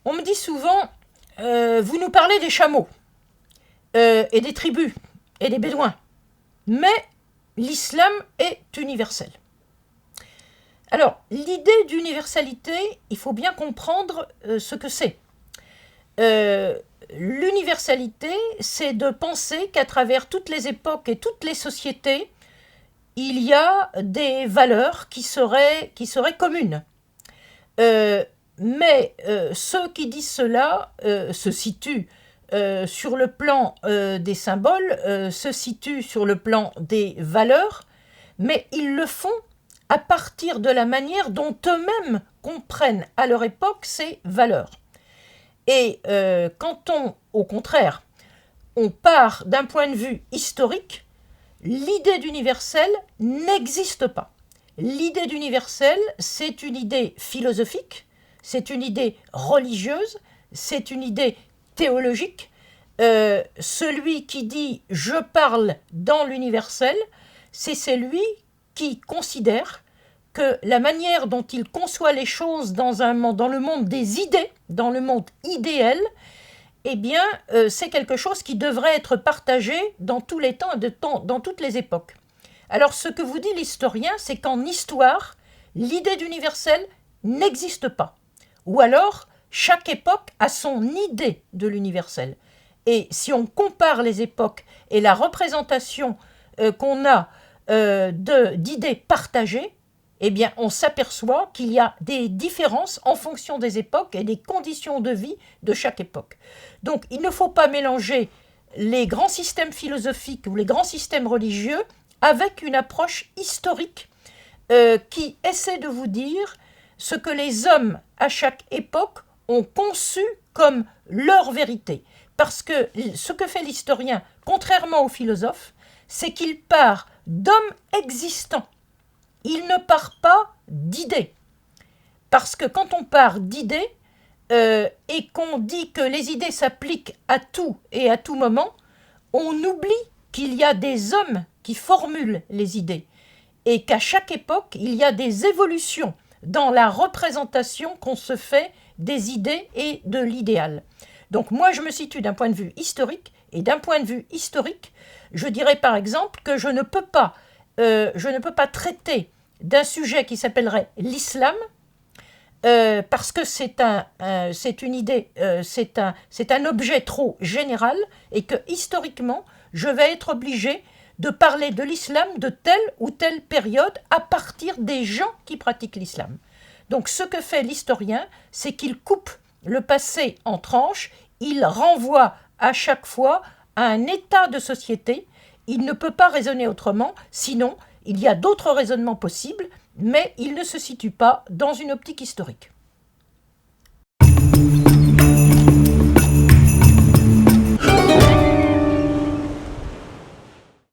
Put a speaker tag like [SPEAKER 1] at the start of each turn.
[SPEAKER 1] On me dit souvent, vous nous parlez des chameaux, et des tribus, et des bédouins, mais l'islam est universel. Alors, l'idée d'universalité, il faut bien comprendre ce que c'est. L'universalité, c'est de penser qu'à travers toutes les époques et toutes les sociétés, il y a des valeurs qui seraient communes. Mais ceux qui disent cela se situent sur le plan des symboles, se situent sur le plan des valeurs, mais ils le font à partir de la manière dont eux-mêmes comprennent à leur époque ces valeurs. Et quand au contraire, on part d'un point de vue historique, l'idée d'universel n'existe pas. L'idée d'universel, c'est une idée philosophique, c'est une idée religieuse, c'est une idée théologique. Celui qui dit « je parle dans l'universel », c'est celui qui considère que la manière dont il conçoit les choses dans le monde des idées, dans le monde idéal, eh bien, c'est quelque chose qui devrait être partagé dans tous les temps et dans toutes les époques. Alors, ce que vous dit l'historien, c'est qu'en histoire, l'idée d'universel n'existe pas. Ou alors, chaque époque a son idée de l'universel. Et si on compare les époques et la représentation qu'on a d'idées partagées, eh bien, on s'aperçoit qu'il y a des différences en fonction des époques et des conditions de vie de chaque époque. Donc, il ne faut pas mélanger les grands systèmes philosophiques ou les grands systèmes religieux avec une approche historique qui essaie de vous dire ce que les hommes à chaque époque ont conçu comme leur vérité. Parce que ce que fait l'historien, contrairement aux philosophes, c'est qu'il part d'hommes existants. Il ne part pas d'idées. Parce que quand on part d'idées et qu'on dit que les idées s'appliquent à tout et à tout moment, on oublie qu'il y a des hommes qui formulent les idées et qu'à chaque époque, il y a des évolutions dans la représentation qu'on se fait des idées et de l'idéal. Donc moi, je me situe d'un point de vue historique, et d'un point de vue historique, je dirais par exemple que je ne peux pas traiter d'un sujet qui s'appellerait l'islam, parce que c'est une idée, c'est un objet trop général, et que historiquement, je vais être obligé de parler de l'islam de telle ou telle période à partir des gens qui pratiquent l'islam. Donc ce que fait l'historien, c'est qu'il coupe le passé en tranches, il renvoie à chaque fois à un état de société. Il ne peut pas raisonner autrement, sinon il y a d'autres raisonnements possibles, mais il ne se situe pas dans une optique historique.